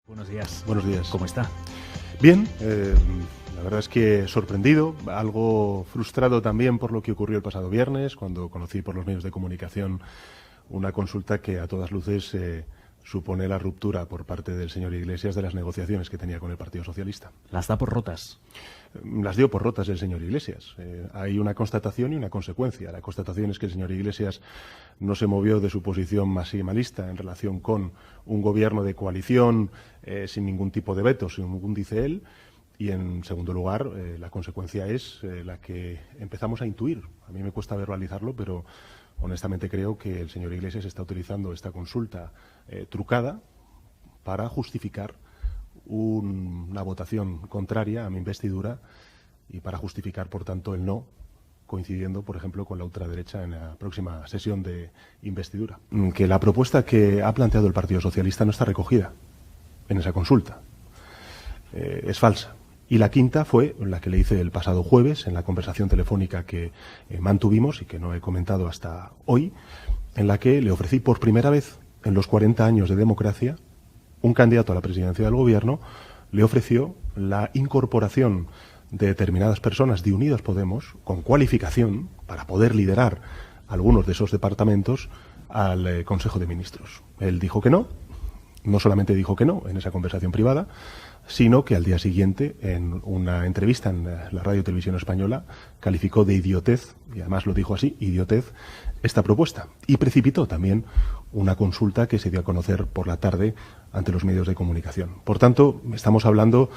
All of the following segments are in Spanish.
Buenos días. Buenos días. ¿Cómo está? Bien, la verdad es que sorprendido, algo frustrado también por lo que ocurrió el pasado viernes, cuando conocí por los medios de comunicación una consulta que a todas luces supone la ruptura por parte del señor Iglesias de las negociaciones que tenía con el Partido Socialista. ¿Las da por rotas? Las dio por rotas el señor Iglesias. Hay una constatación y una consecuencia. La constatación es que el señor Iglesias no se movió de su posición maximalista en relación con un gobierno de coalición sin ningún tipo de veto, según dice él. Y en segundo lugar, la consecuencia es la que empezamos a intuir. A mí me cuesta verbalizarlo, pero honestamente creo que el señor Iglesias está utilizando esta consulta trucada para justificar una votación contraria a mi investidura y para justificar, por tanto, el no, coincidiendo, por ejemplo, con la ultraderecha en la próxima sesión de investidura. Que la propuesta que ha planteado el Partido Socialista no está recogida en esa consulta. Es falsa. Y la quinta fue la que le hice el pasado jueves en la conversación telefónica que mantuvimos y que no he comentado hasta hoy, en la que le ofrecí por primera vez en los 40 años de democracia, un candidato a la presidencia del gobierno le ofreció la incorporación de determinadas personas de Unidas Podemos con cualificación para poder liderar algunos de esos departamentos al Consejo de Ministros. Él dijo que no solamente dijo que no en esa conversación privada, sino que al día siguiente, en una entrevista en la Radio Televisión Española, calificó de idiotez, y además lo dijo así, idiotez, esta propuesta. Y precipitó también una consulta que se dio a conocer por la tarde ante los medios de comunicación. Por tanto, estamos hablando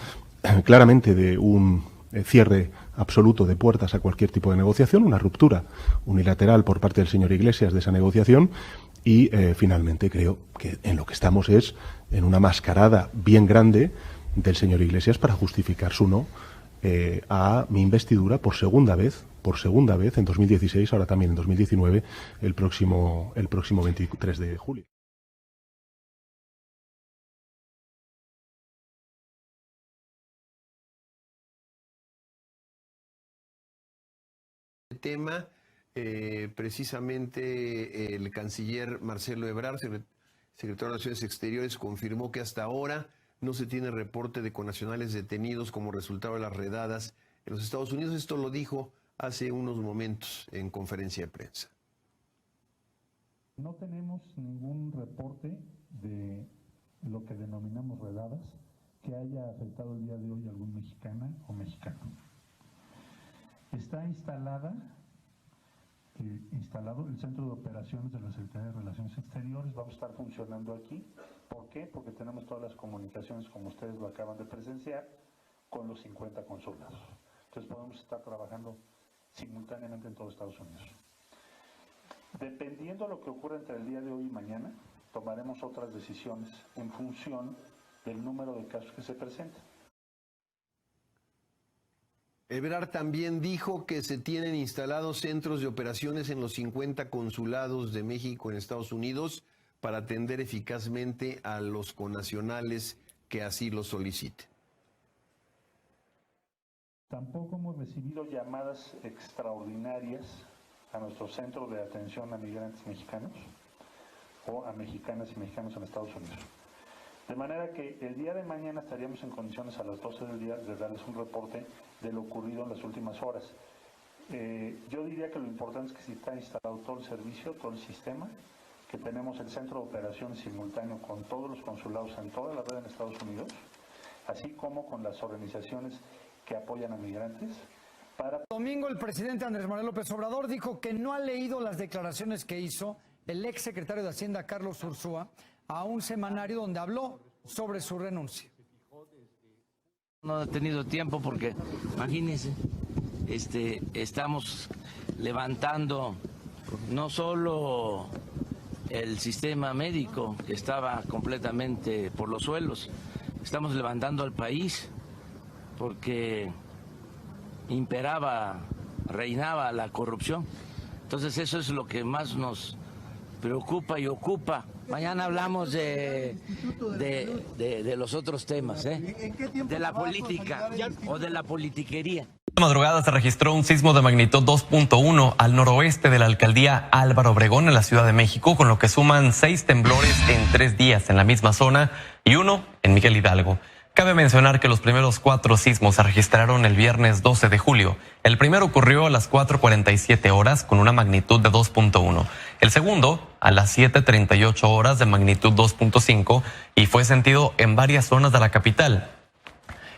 claramente de un cierre absoluto de puertas a cualquier tipo de negociación, una ruptura unilateral por parte del señor Iglesias de esa negociación y finalmente creo que en lo que estamos es en una mascarada bien grande del señor Iglesias para justificar su no a mi investidura por segunda vez en 2016, ahora también en 2019, el próximo 23 de julio. Tema, precisamente el canciller Marcelo Ebrard, secretario de Relaciones Exteriores, confirmó que hasta ahora no se tiene reporte de connacionales detenidos como resultado de las redadas en los Estados Unidos. Esto lo dijo hace unos momentos en conferencia de prensa. No tenemos ningún reporte de lo que denominamos redadas que haya afectado el día de hoy a algún mexicana o mexicano. Está instalado el Centro de Operaciones de la Secretaría de Relaciones Exteriores. Vamos a estar funcionando aquí. ¿Por qué? Porque tenemos todas las comunicaciones, como ustedes lo acaban de presenciar, con los 50 consulados. Entonces podemos estar trabajando simultáneamente en todo Estados Unidos. Dependiendo de lo que ocurra entre el día de hoy y mañana, tomaremos otras decisiones en función del número de casos que se presenten. Ebrard también dijo que se tienen instalados centros de operaciones en los 50 consulados de México en Estados Unidos para atender eficazmente a los connacionales que así lo soliciten. Tampoco hemos recibido llamadas extraordinarias a nuestro centro de atención a migrantes mexicanos o a mexicanas y mexicanos en Estados Unidos. De manera que el día de mañana estaríamos en condiciones a las 12 del día de darles un reporte de lo ocurrido en las últimas horas. Yo diría que lo importante es que si está instalado todo el servicio, todo el sistema, que tenemos el centro de operaciones simultáneo con todos los consulados en toda la red en Estados Unidos, así como con las organizaciones que apoyan a migrantes. Domingo el presidente Andrés Manuel López Obrador dijo que no ha leído las declaraciones que hizo el ex secretario de Hacienda Carlos Ursúa a un semanario donde habló sobre su renuncia. No he tenido tiempo porque, imagínense, estamos levantando no solo el sistema médico, que estaba completamente por los suelos, estamos levantando al país porque reinaba la corrupción. Entonces eso es lo que más nos preocupa y ocupa. Mañana hablamos de los otros temas, de la política o de la politiquería. Esta madrugada se registró un sismo de magnitud 2.1 al noroeste de la alcaldía Álvaro Obregón en la Ciudad de México, con lo que suman 6 temblores en 3 días en la misma zona y 1 en Miguel Hidalgo. Cabe mencionar que los primeros 4 sismos se registraron el viernes 12 de julio. El primero ocurrió a las 4:47 horas con una magnitud de 2.1. El segundo a las 7:38 horas de magnitud 2.5 y fue sentido en varias zonas de la capital.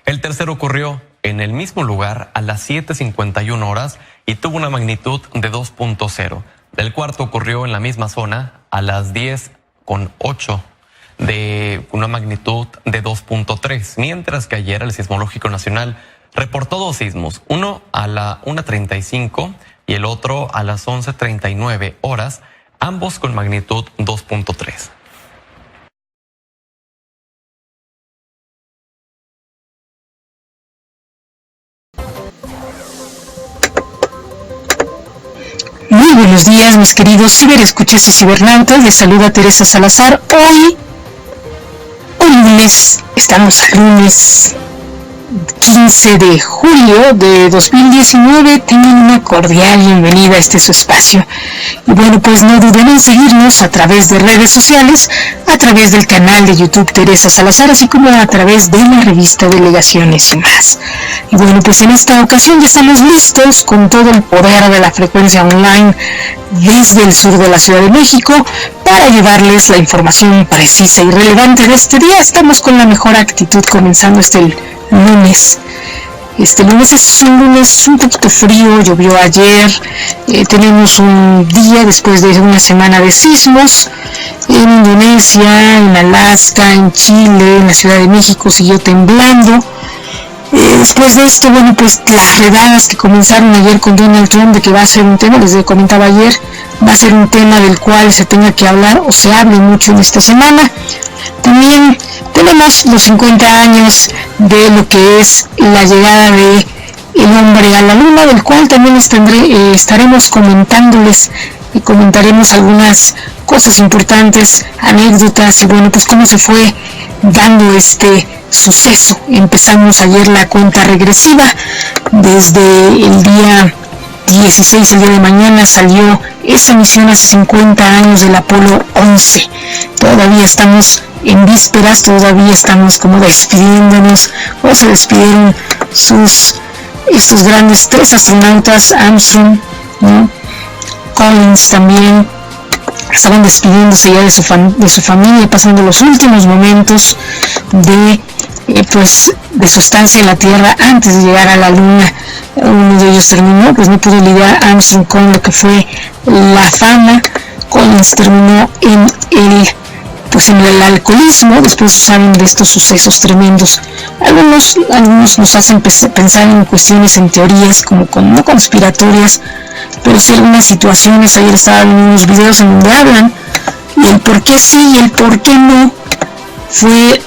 El tercero ocurrió en el mismo lugar a las 7:51 horas y tuvo una magnitud de 2.0. El cuarto ocurrió en la misma zona a las 10:08 de una magnitud de 2.3, mientras que ayer el Sismológico Nacional reportó 2 sismos, uno a la 1:35 y el otro a las 11:39 horas, ambos con magnitud 2.3. Muy buenos días, mis queridos ciberescuchas y cibernautas. Les saluda Teresa Salazar. Hoy lunes, estamos a lunes 15 de julio de 2019. Tengan una cordial bienvenida a este su espacio. Y bueno, pues no duden en seguirnos a través de redes sociales, a través del canal de YouTube Teresa Salazar, así como a través de la revista Delegaciones y más. Y bueno, pues en esta ocasión ya estamos listos con todo el poder de la frecuencia online desde el sur de la Ciudad de México para llevarles la información precisa y relevante de este día. Estamos con la mejor actitud comenzando este lunes. Este lunes es un lunes un poquito frío, llovió ayer, tenemos un día después de una semana de sismos en Indonesia, en Alaska, en Chile, en la Ciudad de México siguió temblando. Después de esto, bueno, pues las redadas que comenzaron ayer con Donald Trump, de que va a ser un tema, les comentaba ayer, va a ser un tema del cual se tenga que hablar o se hable mucho en esta semana. También tenemos los 50 años de lo que es la llegada de el hombre a la luna, del cual también estaremos comentándoles y comentaremos algunas cosas importantes, anécdotas y bueno, pues cómo se fue dando este suceso. Empezamos ayer la cuenta regresiva desde el día 16, el día de mañana salió esa misión hace 50 años del Apolo 11. Todavía estamos en vísperas, todavía estamos como despidiéndonos, o se despidieron estos grandes 3 astronautas, Armstrong, ¿no? Collins también, estaban despidiéndose ya de su familia, pasando los últimos momentos de su estancia en la Tierra antes de llegar a la Luna. Uno de ellos terminó, pues no pudo lidiar Armstrong con lo que fue la fama. Collins terminó en el alcoholismo. Después saben de estos sucesos tremendos. Algunos nos hacen pensar en cuestiones, en teorías como no conspiratorias, pero sí algunas situaciones. Ayer estaba en unos videos en donde hablan y el por qué sí y el por qué no fue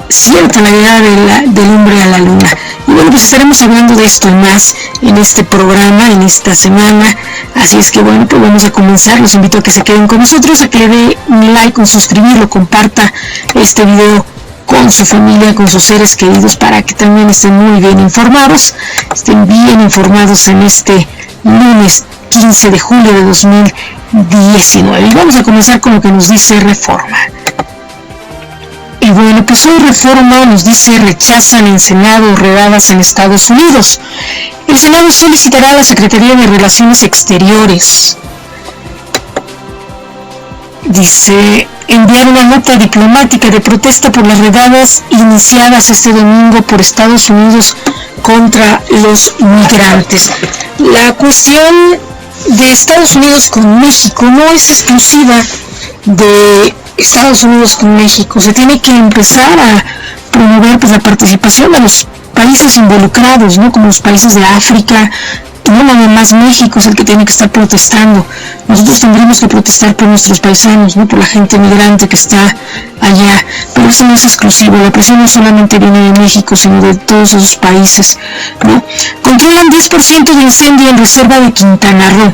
cierta la llegada del hombre a la luna. Y bueno, pues estaremos hablando de esto y más en este programa, en esta semana. Así es que bueno, pues vamos a comenzar. Los invito a que se queden con nosotros, a que le dé un like, con suscribirlo, comparta este video con su familia, con sus seres queridos, para que también estén muy bien informados, en este lunes 15 de julio de 2019. Y vamos a comenzar con lo que nos dice Reforma. Y bueno, pues hoy Reforma nos dice: rechazan en Senado redadas en Estados Unidos. El Senado solicitará a la Secretaría de Relaciones Exteriores, dice, enviar una nota diplomática de protesta por las redadas iniciadas este domingo por Estados Unidos contra los migrantes. La cuestión de Estados Unidos con México no es exclusiva de Estados Unidos con México. Se tiene que empezar a promover la participación de los países involucrados, ¿no? Como los países de África. No nada más México es el que tiene que estar protestando. nosotros tendremos que protestar por nuestros paisanos, no por la gente migrante que está allá, pero eso no es exclusivo, la presión no solamente viene de México, sino de todos esos países, ¿no? Controlan 10% de incendio en reserva de Quintana Roo.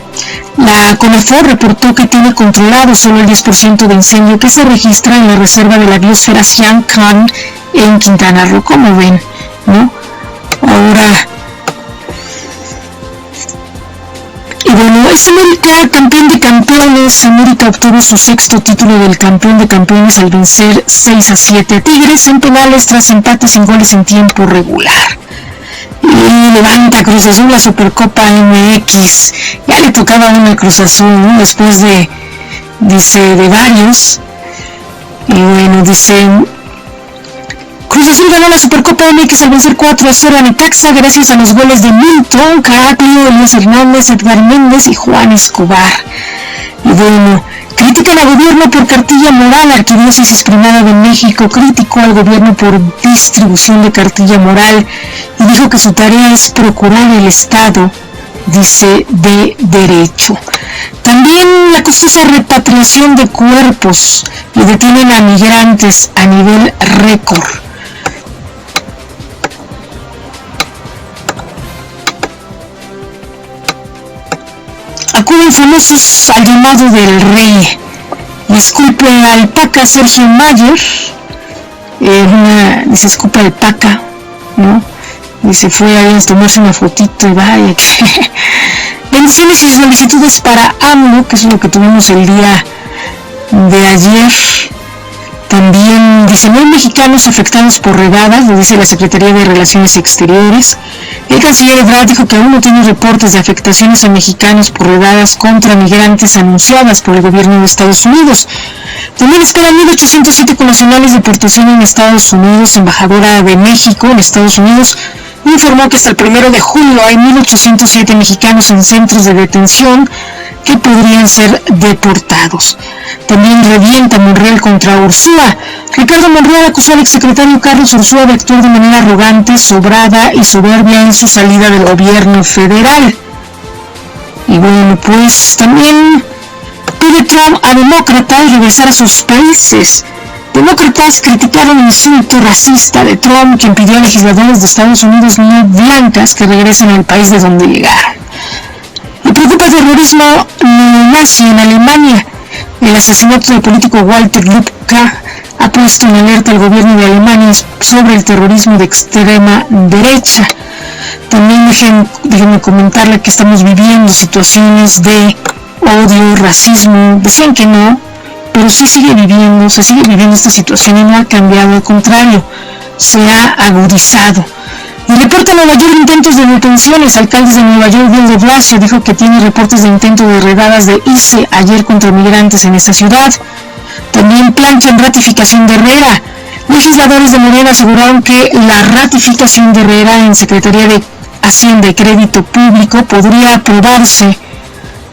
La CONAFOR reportó que tiene controlado solo el 10% de incendio que se registra en la reserva de la biosfera Sian Khan en Quintana Roo, como ven, ¿no? Ahora, y bueno, es América campeón de campeones. América obtuvo su 6º título del campeón de campeones al vencer 6-7 a Tigres en penales tras empate sin goles en tiempo regular. Y levanta Cruz Azul la Supercopa MX. Ya le tocaba una Cruz Azul, ¿no? Después de varios. Y bueno, dice... Cruz Azul ganó la Supercopa MX al vencer 4-0 a Necaxa gracias a los goles de Milton, Caraglio, Elías Hernández, Edgar Méndez y Juan Escobar. Y bueno, critican al gobierno por cartilla moral. Arquidiócesis Primada de México criticó al gobierno por distribución de cartilla moral y dijo que su tarea es procurar el Estado, dice, de derecho. También la costosa repatriación de cuerpos y detienen a migrantes a nivel récord. Acuden famosos al llamado del rey y escupe al Paca Sergio Mayer. Dice escupe al Paca, ¿no? Y se fue a tomarse una fotito y vaya que... Bendiciones y solicitudes para AMLO, que es lo que tuvimos el día de ayer. También dice, no hay mexicanos afectados por redadas, lo dice la Secretaría de Relaciones Exteriores. El canciller Ebrard dijo que aún no tiene reportes de afectaciones a mexicanos por redadas contra migrantes anunciadas por el gobierno de Estados Unidos. También esperan 1.807 connacionales de deportación en Estados Unidos. Embajadora de México en Estados Unidos informó que hasta el 1 de julio hay 1.807 mexicanos en centros de detención que podrían ser deportados. También revienta Monreal contra Ursúa. Ricardo Monreal acusó al exsecretario Carlos Ursúa de actuar de manera arrogante, sobrada y soberbia en su salida del gobierno federal. Y bueno, pues también pide Trump a demócratas regresar a sus países. Demócratas criticaron el insulto racista de Trump, quien pidió a legisladores de Estados Unidos no blancas que regresen al país de donde llegaron. Le preocupa el terrorismo neonazi en Alemania. El asesinato del político Walter Lübcke ha puesto en alerta al gobierno de Alemania sobre el terrorismo de extrema derecha. También déjenme comentarle que estamos viviendo situaciones de odio, racismo. Decían que no, pero sí se sigue viviendo esta situación y no ha cambiado, al contrario, se ha agudizado. Y reporta Nueva York intentos de detenciones. Alcaldes de Nueva York, Bill de Blasio, dijo que tiene reportes de intento de redadas de ICE ayer contra migrantes en esta ciudad. También planchan ratificación de Herrera. Legisladores de Morena aseguraron que la ratificación de Herrera en Secretaría de Hacienda y Crédito Público podría aprobarse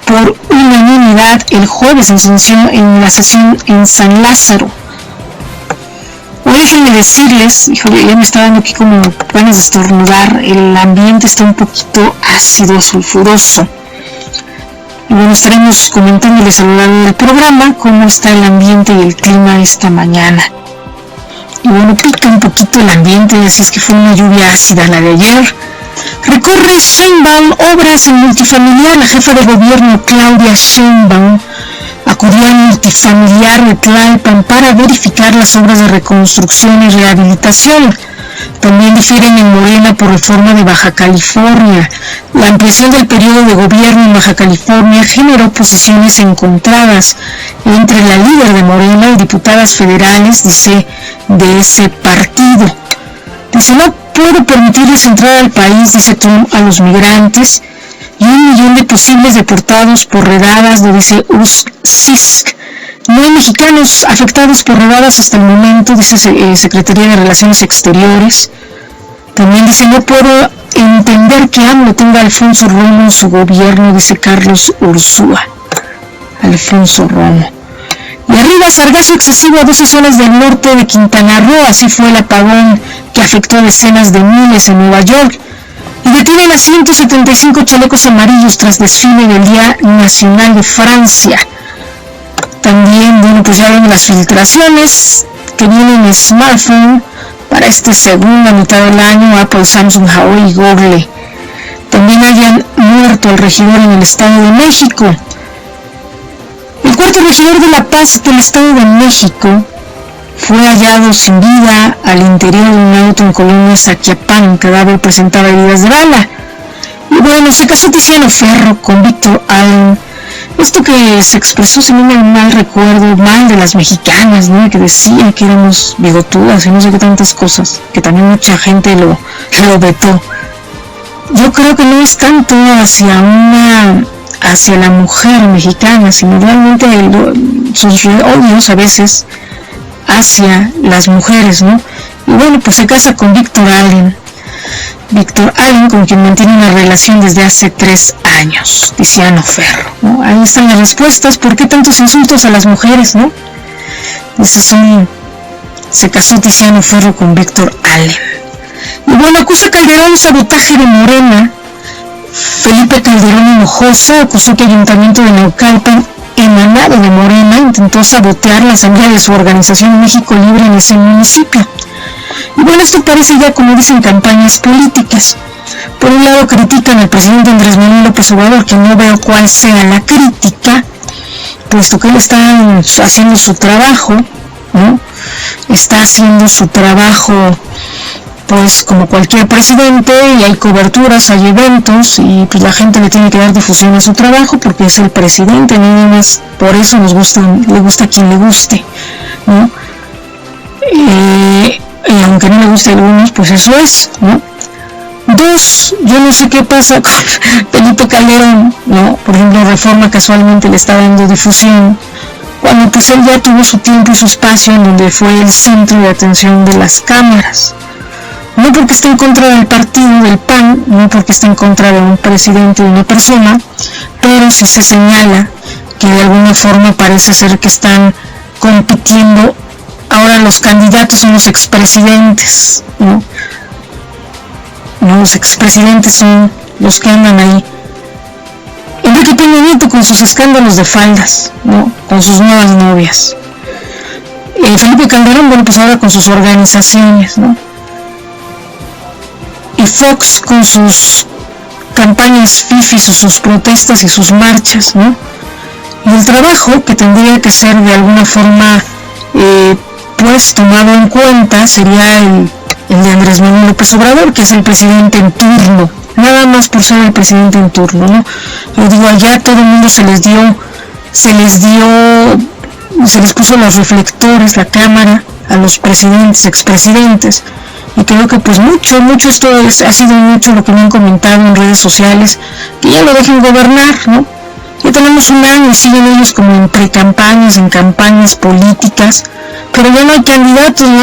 por unanimidad el jueves en la sesión en San Lázaro. O déjenme decirles, híjole, ya me está dando aquí como ganas de estornudar, el ambiente está un poquito ácido, sulfuroso. Y bueno, estaremos comentándoles a lo largo del programa cómo está el ambiente y el clima esta mañana. Y bueno, pica un poquito el ambiente, así es que fue una lluvia ácida la de ayer. Recorre Sheinbaum obras en multifamiliar. La jefa de gobierno Claudia Sheinbaum acudió al multifamiliar de Tlalpan para verificar las obras de reconstrucción y rehabilitación. También difieren en Morena por reforma de Baja California. La ampliación del periodo de gobierno en Baja California generó posiciones encontradas entre la líder de Morena y diputadas federales, dice, de ese partido. Dice, no puedo permitirles entrar al país, dice Trump, a los migrantes, y 1 millón de posibles deportados por redadas, lo dice Usk. No hay mexicanos afectados por redadas hasta el momento, dice Secretaría de Relaciones Exteriores. También dice, no puedo entender que AMLO tenga a Alfonso Romo en su gobierno, dice Carlos Ursúa. Alfonso Romo. Y arriba, sargazo excesivo a 12 zonas del norte de Quintana Roo. Así fue el apagón que afectó a decenas de miles en Nueva York. Y detienen a 175 chalecos amarillos tras desfile del Día Nacional de Francia. También, bueno, pues ya ven las filtraciones que vienen en smartphone para esta segunda mitad del año, Apple, Samsung, Huawei y Google. También hayan muerto al regidor en el Estado de México. El cuarto regidor de La Paz del Estado de México fue hallado sin vida al interior de un auto en Colonia Zaquiapán. El cadáver presentaba heridas de bala. Y bueno, se casó Tiziano Ferro con Víctor Allen. Esto que se expresó, si no me mal recuerdo, mal de las mexicanas, ¿no? Que decían que éramos bigotudas y no sé qué tantas cosas, que también mucha gente lo vetó. Yo creo que no es tanto hacia la mujer mexicana, sino realmente sus odios a veces hacia las mujeres, ¿no? Y bueno, pues se casa con Víctor Allen, con quien mantiene una relación desde hace 3 años, Tiziano Ferro, ¿no? Ahí están las respuestas. ¿Por qué tantos insultos a las mujeres, no? Se casó Tiziano Ferro con Víctor Allen. Y bueno, acusa Calderón sabotaje de Morena. Felipe Calderón Hinojosa acusó que el Ayuntamiento de Naucalpan, emanado de Morena, intentó sabotear la asamblea de su organización México Libre en ese municipio. Y bueno, esto parece ya, como dicen, campañas políticas. Por un lado critican al presidente Andrés Manuel López Obrador, que no veo cuál sea la crítica, puesto que él está haciendo su trabajo, ¿no? Está haciendo su trabajo pues como cualquier presidente, y hay coberturas, hay eventos, y pues la gente le tiene que dar difusión a su trabajo porque es el presidente, nada más. Por eso le gusta a quien le guste, ¿no? Y aunque no le guste a algunos, pues eso es, ¿no? 2, yo no sé qué pasa con Felipe Calderón, ¿no? Por ejemplo, Reforma casualmente le está dando difusión, cuando pues él ya tuvo su tiempo y su espacio en donde fue el centro de atención de las cámaras. No porque esté en contra del partido, del PAN, no porque esté en contra de un presidente, de una persona, pero sí se señala que de alguna forma parece ser que están compitiendo. Ahora los candidatos son los expresidentes, ¿no? Los expresidentes son los que andan ahí. Enrique Peña Nieto con sus escándalos de faldas, ¿no? Con sus nuevas novias. Felipe Calderón, bueno, pues ahora con sus organizaciones, ¿no? Y Fox con sus campañas fifis o sus protestas y sus marchas, ¿no? Y el trabajo que tendría que ser de alguna forma pues tomado en cuenta sería el de Andrés Manuel López Obrador, que es el presidente en turno, nada más por ser el presidente en turno, ¿no? Yo digo, allá todo el mundo se les puso los reflectores, la cámara, a los presidentes, expresidentes. Y creo que pues mucho esto ha sido mucho lo que me han comentado en redes sociales, que ya lo dejen gobernar, ¿no? Ya tenemos un año y siguen ellos como en precampañas, en campañas políticas, pero ya no hay candidatos, ¿no?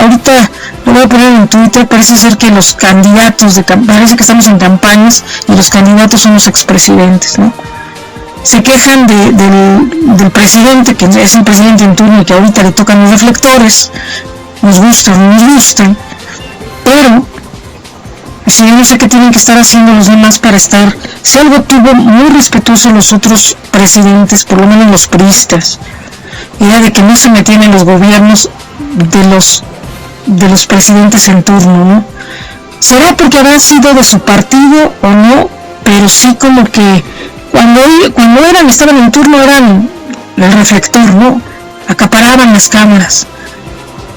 Ahorita lo voy a poner en Twitter, parece ser que los candidatos, parece que estamos en campañas y los candidatos son los expresidentes, ¿no? Se quejan del presidente, que es el presidente en turno y que ahorita le tocan los reflectores, nos gustan o no nos gustan, pero si yo no sé qué tienen que estar haciendo los demás para estar, si algo tuvo muy respetuoso los otros presidentes, por lo menos los priistas, era de que no se metían en los gobiernos de los presidentes en turno, ¿no? Será porque habrán sido de su partido o no, pero sí como que cuando estaban en turno eran el reflector, ¿no? Acaparaban las cámaras,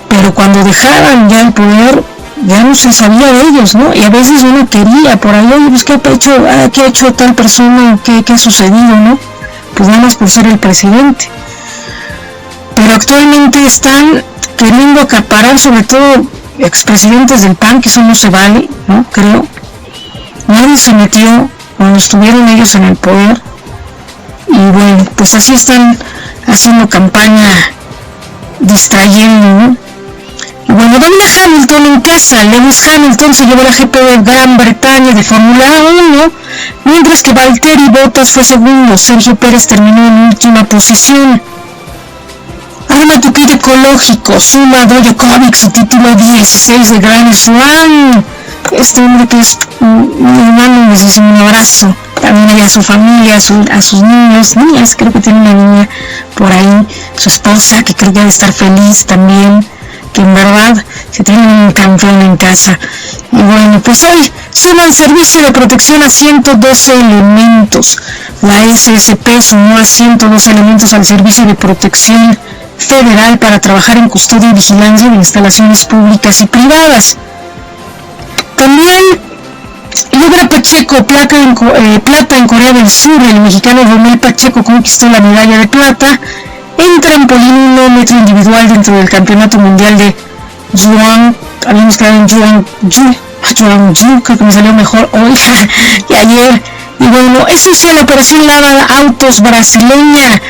pero cuando dejaban ya el poder, ya no se sabía de ellos, ¿no? Y a veces uno quería por ahí, oye, pues ¿qué ha hecho tal persona? ¿Qué ha sucedido, no? Pues nada más por ser el presidente. Pero actualmente están queriendo acaparar, sobre todo expresidentes del PAN, que eso no se vale, ¿no? Creo. Nadie se metió cuando estuvieron ellos en el poder. Y bueno, pues así están haciendo campaña, distrayendo, ¿no? Y bueno, Daniela Hamilton en casa. Lewis Hamilton se llevó la GP de Gran Bretaña de Fórmula 1, mientras que Valtteri Bottas fue segundo. Sergio Pérez terminó en última posición. Arma tu kit ecológico, suma Djokovic su título 16 de Grand Slam. este hombre que es mi hermano, les hizo un abrazo. También a su familia, a sus niñas, creo que tiene una niña por ahí, su esposa, que creo que debe estar feliz también, que en verdad se tiene un campeón en casa. Y bueno, pues hoy suma el servicio de protección a 112 elementos. La SSP sumó a 112 elementos al servicio de protección federal para trabajar en custodia y vigilancia de instalaciones públicas y privadas. También logra Pacheco plata en Corea del Sur. El mexicano Romel Pacheco conquistó la medalla de plata en trampolín 1 metro individual dentro del campeonato mundial de Juan. Habíamos quedado en Juan, creo que me salió mejor hoy que ayer. Y bueno, eso hizo la operación Lava Autos brasileña.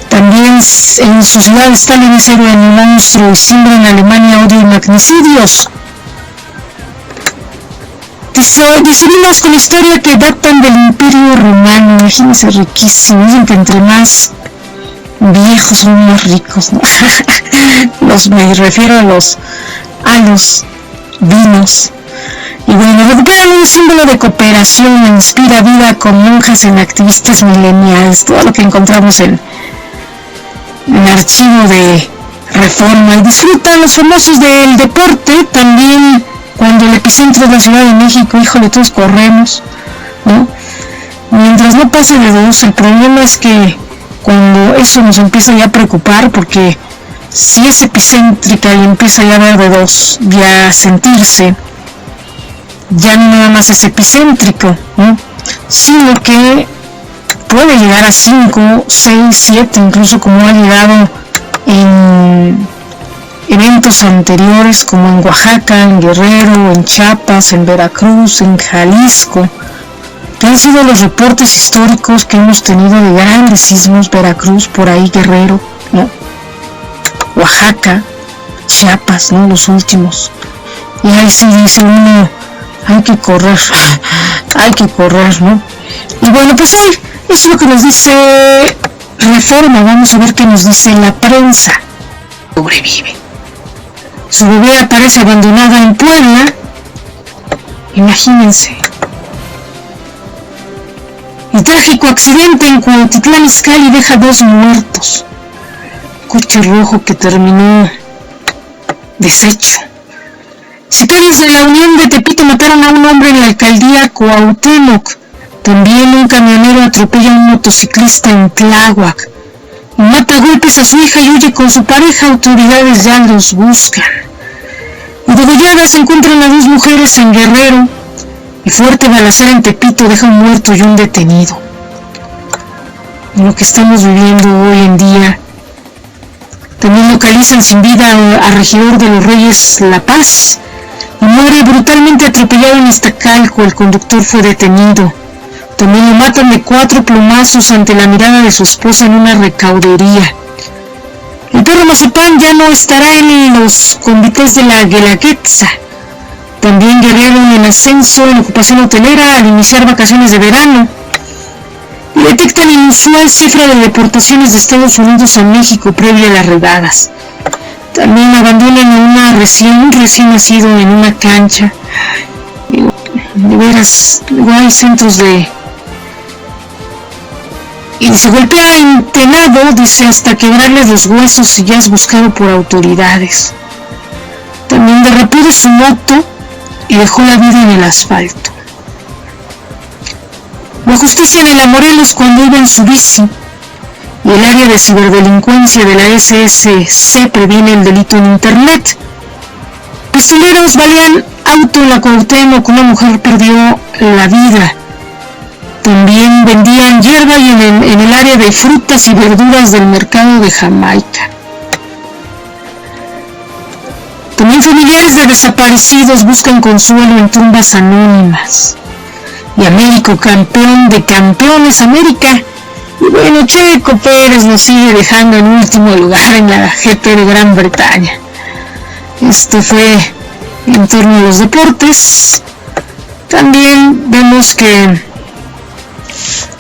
También en su ciudad Stalin es héroe en un monstruo y siembra en Alemania odio y magnicidios. Decidimos con historia que datan del Imperio Romano. Imagínense, riquísimo. Dicen que entre más viejos son más ricos, ¿no? Me refiero a los vinos. Y bueno, recuperan un símbolo de cooperación, inspira vida con monjas en activistas mileniales. Todo lo que encontramos en el archivo de Reforma. Y disfrutan los famosos del deporte también. Cuando el epicentro es la Ciudad de México, híjole, todos corremos, ¿no? Mientras no pase de 2, el problema es que cuando eso nos empieza ya a preocupar, porque si es epicéntrica y empieza ya a ver de 2, ya a sentirse, ya no nada más es epicéntrico, ¿no? Sino que puede llegar a 5, 6, 7, incluso como ha llegado en eventos anteriores como en Oaxaca, en Guerrero, en Chiapas, en Veracruz, en Jalisco, que han sido los reportes históricos que hemos tenido de grandes sismos. Veracruz, por ahí Guerrero, ¿no? Oaxaca, Chiapas, ¿no? Los últimos. Y ahí sí dice uno, hay que correr, ¿no? Y bueno, pues hoy es lo que nos dice Reforma. Vamos a ver qué nos dice la prensa. Sobrevive. Su bebé aparece abandonada en Puebla. Imagínense. El trágico accidente en Cuautitlán Izcalli deja 2 muertos. Coche rojo que terminó deshecho. Sicarios de la Unión de Tepito mataron a un hombre en la alcaldía Cuauhtémoc. También un camionero atropella a un motociclista en Tláhuac. Mata a golpes a su hija y huye con su pareja. Autoridades ya los buscan. Y degolladas se encuentran a 2 mujeres en Guerrero. Y fuerte balacera en Tepito deja un muerto y un detenido. Y lo que estamos viviendo hoy en día. También localizan sin vida al regidor de los Reyes La Paz. Y muere brutalmente atropellado en Iztacalco. El conductor fue detenido. También lo matan de 4 plomazos ante la mirada de su esposa en una recaudería. El perro Mazapán ya no estará en los convites de la Guelaguetza. También Guerrero en ascenso en ocupación hotelera al iniciar vacaciones de verano. Y detectan inusual cifra de deportaciones de Estados Unidos a México previo a las redadas. También abandonan a un recién nacido en una cancha. Y, de veras, luego hay centros de... Y se golpea entenado, dice, hasta quebrarles los huesos y ya es buscado por autoridades. También derrapó de su moto y dejó la vida en el asfalto. La justicia en el Morelos cuando iba en su bici. Y el área de ciberdelincuencia de la SSC previene el delito en internet. Pistoleros balean auto en la Cuauhtémoc, una mujer perdió la vida. También vendían hierba y en el área de frutas y verduras del mercado de Jamaica. También familiares de desaparecidos buscan consuelo en tumbas anónimas. Y Américo, campeón de campeones, América. Y bueno, Checo Pérez nos sigue dejando en último lugar en la GP de Gran Bretaña. Esto fue en torno a los deportes. También vemos que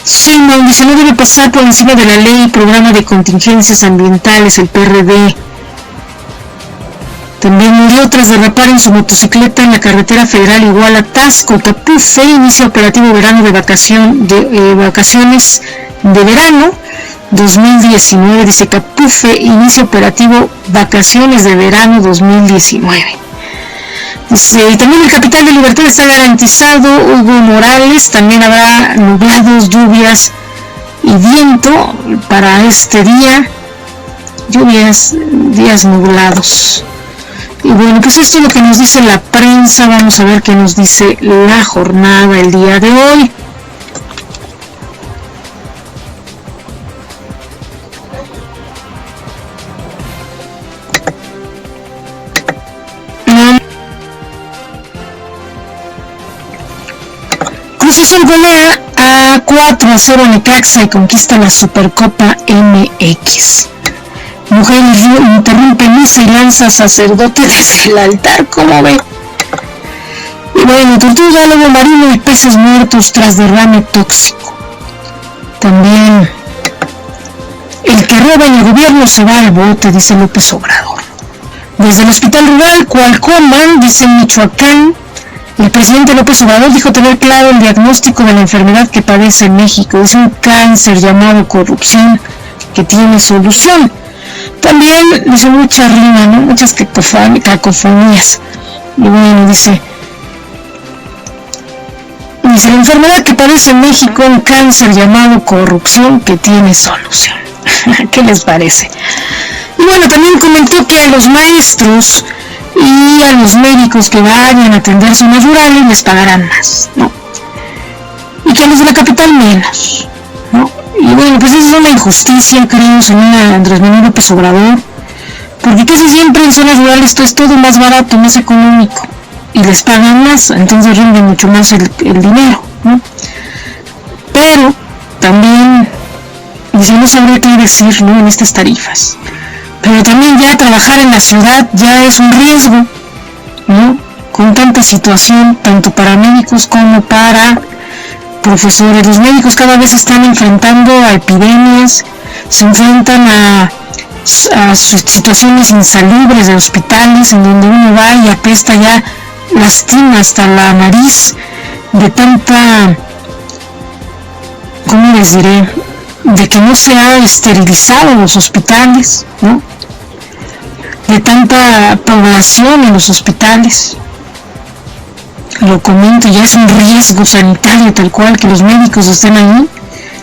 Sheinbaum dice no debe pasar por encima de la ley y programa de contingencias ambientales, el PRD. También murió tras derrapar en su motocicleta en la carretera federal Iguala-Tasco. Tapufe inicia operativo verano de vacaciones de verano 2019. Dice Capufe inicia operativo vacaciones de verano 2019. Dice, y también el capital de Libertad está garantizado. Hugo Morales, también habrá nublados, lluvias y viento para este día. Lluvias, días nublados. Y bueno, pues esto es lo que nos dice la prensa. Vamos a ver qué nos dice la jornada el día de hoy. Cruz Azul golea a 4-0 a Necaxa y conquista la Supercopa MX. Mujer interrumpe misa y lanza sacerdote desde el altar, ¿cómo ve? Y bueno, tortuga, lobo marino y peces muertos tras derrame tóxico. También, el que roba en el gobierno se va al bote, dice López Obrador. Desde el hospital rural Cualcoman, dice en Michoacán, el presidente López Obrador dijo tener claro el diagnóstico de la enfermedad que padece en México. Es un cáncer llamado corrupción que tiene solución. También dice mucha rima, ¿no? Muchas cacofonías. Y bueno, dice la enfermedad que padece en México, un cáncer llamado corrupción que tiene solución. ¿Qué les parece? Y bueno, también comentó que a los maestros y a los médicos que vayan a atender zonas rurales les pagarán más, ¿no? Y que a los de la capital menos, ¿no? Y bueno, pues eso es una injusticia, creo, señor Andrés Manuel López Obrador, porque casi siempre en zonas rurales esto es todo más barato, más económico, y les pagan más, entonces rinde mucho más el dinero, ¿no? Pero también, dice, no sabría qué decir, ¿no?, en estas tarifas, pero también ya trabajar en la ciudad ya es un riesgo, ¿no?, con tanta situación, tanto para médicos como para profesores. Los médicos cada vez están enfrentando a epidemias, se enfrentan a situaciones insalubres de hospitales en donde uno va y apesta, ya lastima hasta la nariz de tanta, ¿cómo les diré?, de que no se ha esterilizado los hospitales, ¿no?, de tanta población en los hospitales. Lo comento, ya es un riesgo sanitario tal cual que los médicos estén ahí,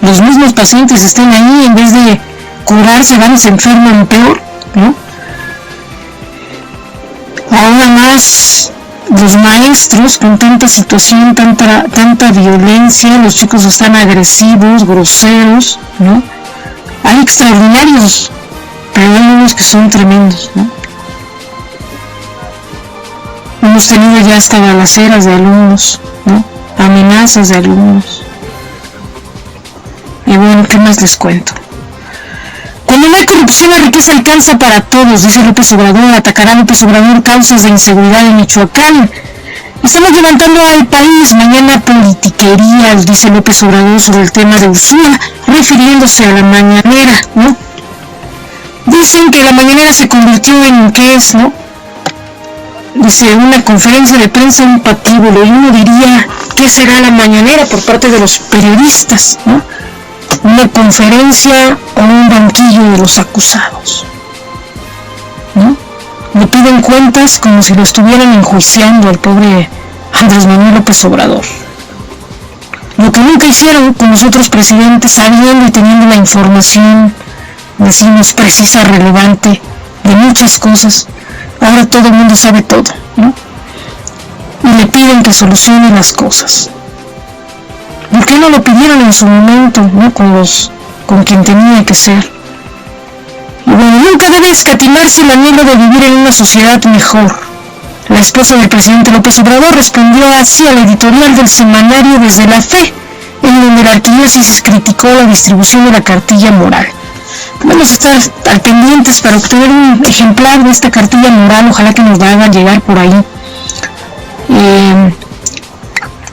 los mismos pacientes estén ahí, en vez de curarse van y se enferman peor, ¿no? Ahora más los maestros con tanta situación, tanta violencia, los chicos están agresivos, groseros, ¿no? Hay extraordinarios, pero hay unos que son tremendos, ¿no? Hemos tenido ya hasta balaceras de alumnos, ¿no?, amenazas de alumnos. Y bueno, ¿qué más les cuento? Cuando no hay corrupción, la riqueza alcanza para todos, dice López Obrador. Atacará López Obrador causas de inseguridad en Michoacán. Estamos levantando al país, mañana politiquerías, dice López Obrador sobre el tema de Ursúa, refiriéndose a la mañanera, ¿no? Dicen que la mañanera se convirtió en, ¿qué es, no? Dice, una conferencia de prensa, un patíbulo, y uno diría, ¿qué será la mañanera por parte de los periodistas, ¿no? Una conferencia o un banquillo de los acusados, ¿no? Le piden cuentas como si lo estuvieran enjuiciando al pobre Andrés Manuel López Obrador. Lo que nunca hicieron con los otros presidentes, sabiendo y teniendo la información, decimos, precisa, relevante, de muchas cosas. Ahora todo el mundo sabe todo, ¿no? Y le piden que solucione las cosas. ¿Por qué no lo pidieron en su momento, ¿no?, con quien tenía que ser? Y bueno, nunca debe escatimarse el anhelo de vivir en una sociedad mejor. La esposa del presidente López Obrador respondió así al editorial del semanario Desde la Fe, en donde la arquidiócesis criticó la distribución de la cartilla moral. Vamos a estar al pendientes para obtener un ejemplar de esta cartilla moral, ojalá que nos la hagan llegar por ahí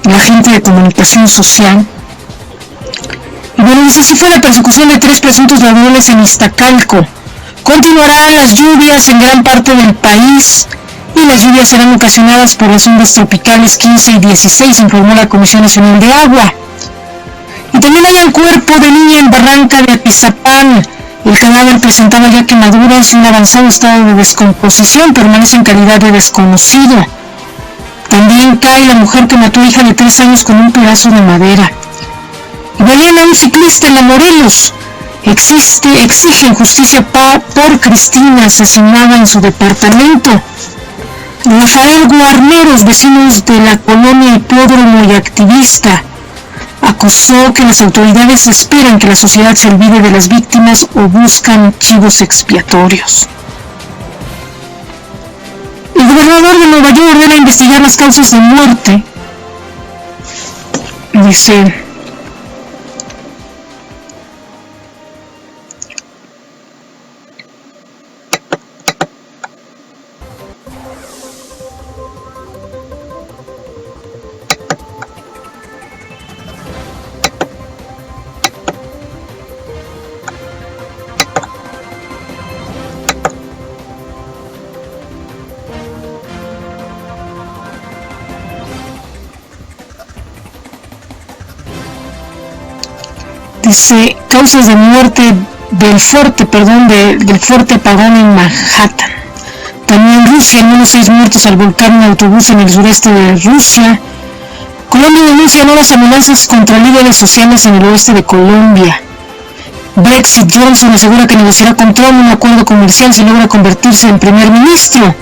la gente de comunicación social. Y bueno, dice, así fue la persecución de 3 presuntos ladrones en Iztacalco. Continuarán las lluvias en gran parte del país. y las lluvias serán ocasionadas por las ondas tropicales 15 y 16, informó la Comisión Nacional de Agua. Y también hay un cuerpo de niña en Barranca de Atizapán. El cadáver presentaba ya quemaduras y un avanzado estado de descomposición, permanece en calidad de desconocido. También cae la mujer que mató a hija de 3 años con un pedazo de madera. Y balean a un ciclista en la Morelos. Exigen justicia por Cristina, asesinada en su departamento. Rafael Guarneros, vecinos de la colonia Hipódromo y activista, acusó que las autoridades esperan que la sociedad se olvide de las víctimas o buscan chivos expiatorios. El gobernador de Nueva York ordena investigar las causas de muerte. Dice: causas de muerte del fuerte apagón en Manhattan. También Rusia, al menos 6 muertos al volcar un autobús en el sureste de Rusia. Colombia denuncia nuevas amenazas contra líderes sociales en el oeste de Colombia. Brexit, Johnson asegura que negociará con Trump un acuerdo comercial si logra convertirse en primer ministro.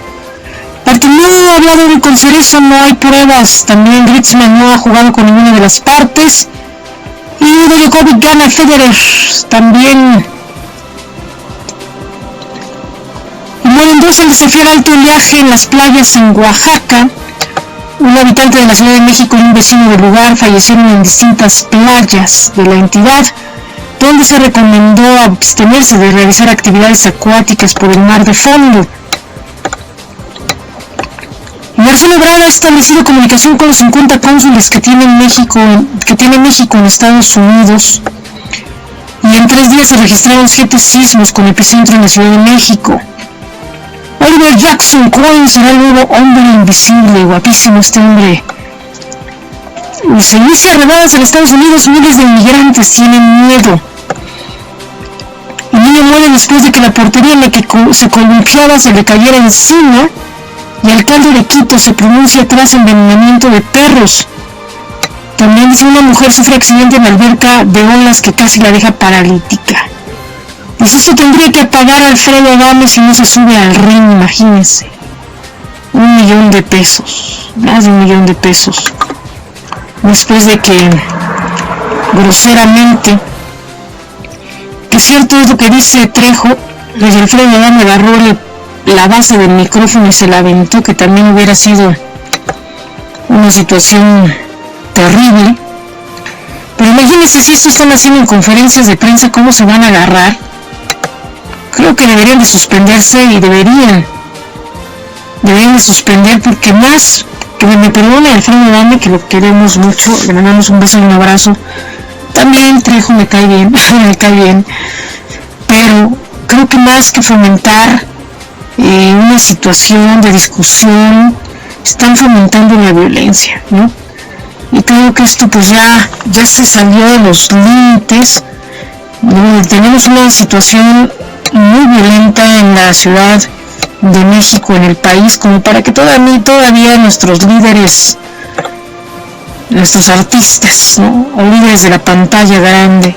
Bartomeu ha hablado de Concerezo, no hay pruebas. También Griezmann no ha jugado con ninguna de las partes. Y Djokovic gana a Federer. También. Y mueren 2 al desafiar alto oleaje en las playas en Oaxaca. Un habitante de la Ciudad de México y un vecino del lugar fallecieron en distintas playas de la entidad, donde se recomendó abstenerse de realizar actividades acuáticas por el mar de fondo. Marcelo Ebrard ha establecido comunicación con los 50 cónsules que tiene México en Estados Unidos, y en 3 días se registraron 7 sismos con epicentro en la Ciudad de México. Oliver Jackson Cohen será el nuevo hombre invisible, guapísimo este hombre. Se inicia redadas en Estados Unidos, miles de inmigrantes tienen miedo. El niño muere después de que la portería en la que se columpiaba se le cayera encima, y alcalde de Quito se pronuncia tras envenenamiento de perros. También dice: una mujer sufre accidente en la alberca de olas que casi la deja paralítica. Dice: esto tendría que pagar Alfredo Adame si no se sube al ring, imagínense. $1,000,000, más de $1,000,000, después de que groseramente, que cierto es lo que dice Trejo, desde Alfredo Adame agarró la base del micrófono y se la aventó, que también hubiera sido una situación terrible. Pero imagínense, si esto están haciendo en conferencias de prensa, ¿cómo se van a agarrar? Creo que deberían de suspenderse y deberían de suspender, porque más, que me perdone Alfredo Adame, que lo queremos mucho, le mandamos un beso y un abrazo. También Trejo me cae bien, pero creo que más que fomentar una situación de discusión, están fomentando la violencia, ¿no? Y creo que esto pues ya se salió de los límites, ¿no? Tenemos una situación muy violenta en la Ciudad de México, en el país, como para que todavía nuestros líderes, nuestros artistas, ¿no? O líderes de la pantalla grande,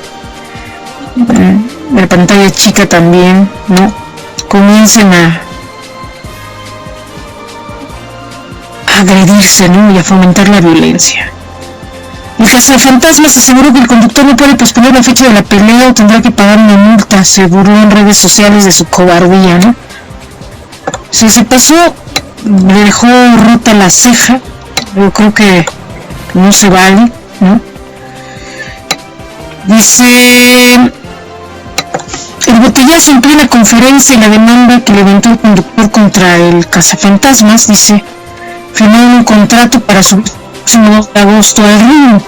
de la pantalla chica también, ¿no? Comiencen a agredirse, ¿no? Y a fomentar la violencia. El cazafantasmas aseguró que el conductor no puede posponer la fecha de la pelea o tendrá que pagar una multa. Se burló en redes sociales de su cobardía, ¿no? Se pasó, le dejó rota la ceja. Yo creo que no se vale, ¿no? Dice: el botellazo en plena conferencia y la demanda que levantó el conductor contra el cazafantasmas, dice, firmaron un contrato para su próximo 2 de agosto al ring,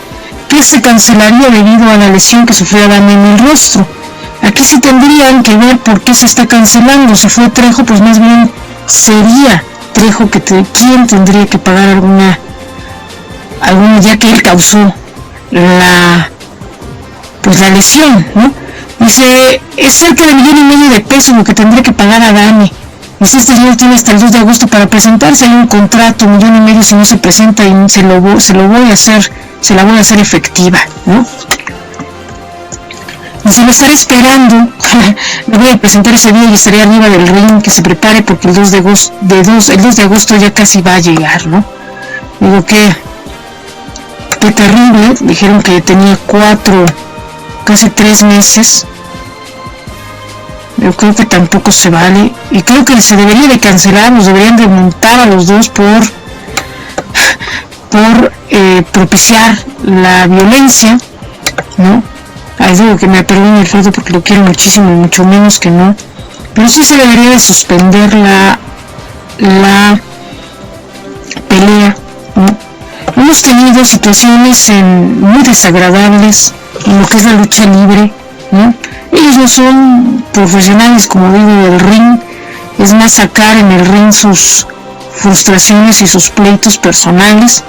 que se cancelaría debido a la lesión que sufrió Adame en el rostro. Aquí sí tendrían que ver por qué se está cancelando. Si fue Trejo, pues más bien sería Trejo quién tendría que pagar alguna, ya que él causó la lesión, ¿no? Dice, es cerca de $1.5 millones de pesos lo que tendría que pagar a Adame. Dice, este señor tiene hasta el 2 de agosto para presentarse, hay un contrato, $1.5 millones, si no se presenta y se la voy a hacer efectiva, ¿no? Dice, lo estaré esperando, me voy a presentar ese día y estaré arriba del ring, que se prepare porque el 2 de agosto ya casi va a llegar, ¿no? Digo, qué terrible, dijeron que tenía casi 3 meses. Yo creo que tampoco se vale, y creo que se debería de cancelar, nos deberían de multar a los dos por propiciar la violencia, ¿no? Digo que me perdone Alfredo porque lo quiero muchísimo y mucho menos que no, pero sí se debería de suspender la pelea, ¿no? Hemos tenido situaciones muy desagradables en lo que es la lucha libre, ¿no? Ellos no son profesionales, como digo, del ring, es más sacar en el ring sus frustraciones y sus pleitos personales,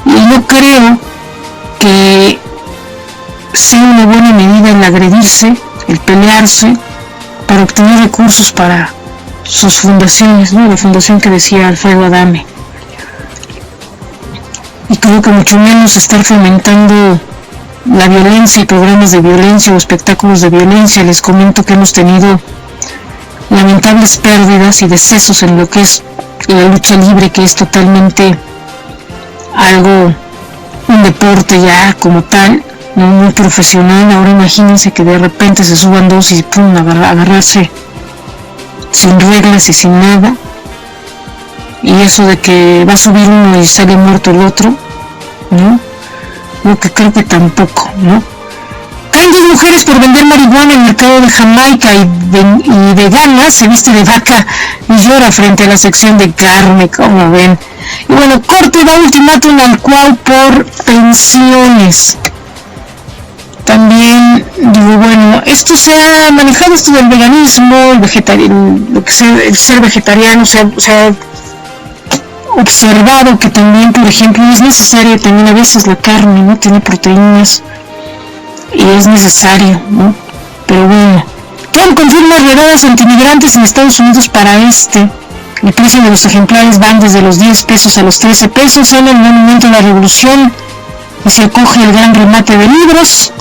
y yo creo que sea una buena medida el agredirse, el pelearse, para obtener recursos para sus fundaciones, ¿no? La fundación que decía Alfredo Adame. Y creo que mucho menos estar fomentando la violencia y programas de violencia o espectáculos de violencia. Les comento que hemos tenido lamentables pérdidas y decesos en lo que es la lucha libre, que es totalmente un deporte ya como tal, no muy profesional. Ahora imagínense que de repente se suban dos y pum, agarrarse sin reglas y sin nada, y eso de que va a subir uno y sale muerto el otro, ¿no? Lo que creo que tampoco, ¿no? Caen 2 mujeres por vender marihuana en el mercado de Jamaica y vegana, se viste de vaca y llora frente a la sección de carne, como ven. Y bueno, corte da ultimátum al cual por pensiones. También digo, bueno, esto se ha manejado, esto del veganismo, el ser vegetariano, se ha observado que también, por ejemplo, es necesaria también a veces la carne, ¿no? Tiene proteínas y es necesario, ¿no? Pero bueno, Trump confirma redadas antimigrantes en Estados Unidos para el precio de los ejemplares van desde los 10 pesos a los 13 pesos en el Monumento a la Revolución, y se acoge el gran remate de libros.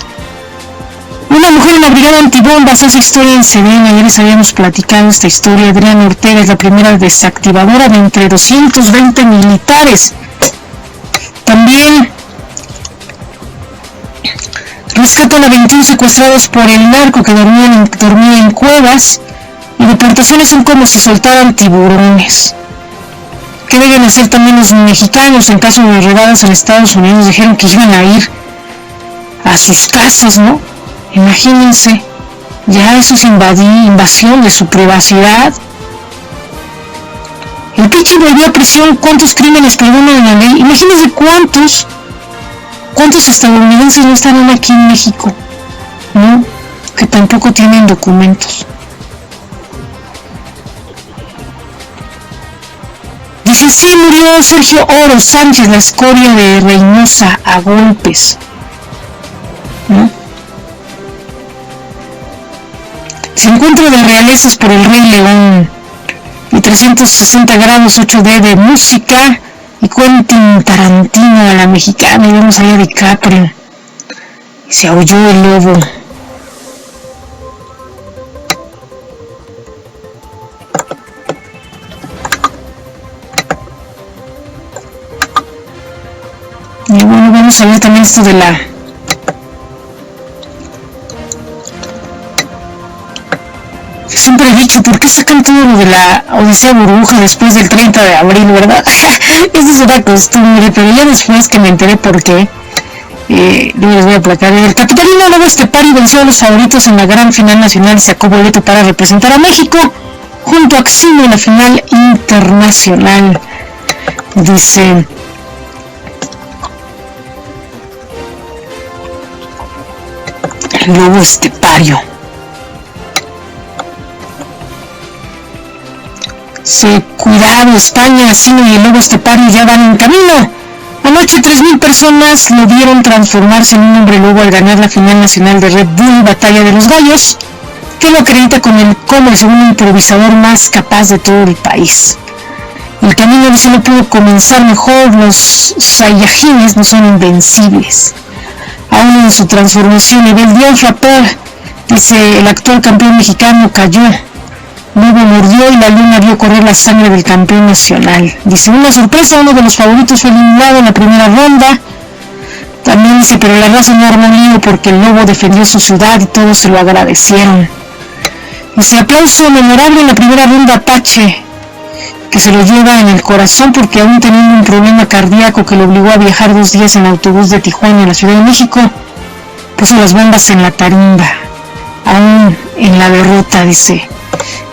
Una mujer en la brigada antibombas hace historia en Sedena. Ya les habíamos platicado esta historia. Adriana Ortega es la primera desactivadora de entre 220 militares. También rescatan a 21 secuestrados por el narco que dormían en cuevas, y deportaciones son como si soltaran tiburones. ¿Qué deben hacer también los mexicanos en caso de redadas en Estados Unidos? Dijeron que iban a ir a sus casas, ¿no? Imagínense, ya eso es invasión de su privacidad. El Pichi volvió a prisión. ¿Cuántos crímenes perdonan la ley? Imagínense cuántos estadounidenses no están aquí en México, ¿no? Que tampoco tienen documentos. Dice, sí, murió Sergio Oro Sánchez, la escoria de Reynosa, a golpes, ¿no? Se encuentra de realezas por el Rey León, y 360 grados 8D de música, y Quentin Tarantino a la mexicana, y vemos ahí a DiCaprio, y se aulló el lobo. Y bueno, vamos a ver también esto de siempre he dicho, ¿por qué sacan todo lo de la Odisea Burbuja después del 30 de abril, verdad? Esa es una costumbre, pero ya después que me enteré por qué, no les voy a aplacar. El capitalino Lobo Estepario venció a los favoritos en la gran final nacional y sacó boleto para representar a México junto a Axino en la final internacional. Dice... el Lobo Estepario. Se Cuidado, España, Sino y el lobo estepario ya van en camino. Anoche 3,000 personas lo vieron transformarse en un hombre lobo al ganar la final nacional de Red Bull Batalla de los Gallos, que lo acredita como el segundo improvisador más capaz de todo el país. El camino dice no pudo comenzar mejor, los Saiyajines no son invencibles. Aún en su transformación nivel Dios Rapper, dice el actual campeón mexicano cayó. Lobo mordió y la luna vio correr la sangre del campeón nacional. Dice, una sorpresa, uno de los favoritos fue eliminado en la primera ronda. También dice, pero la raza no armó lío porque el lobo defendió su ciudad y todos se lo agradecieron. Dice, aplauso memorable en la primera ronda Apache, que se lo lleva en el corazón porque aún teniendo un problema cardíaco que lo obligó a viajar 2 días en autobús de Tijuana a la Ciudad de México, puso las bombas en la tarimba, aún en la derrota, dice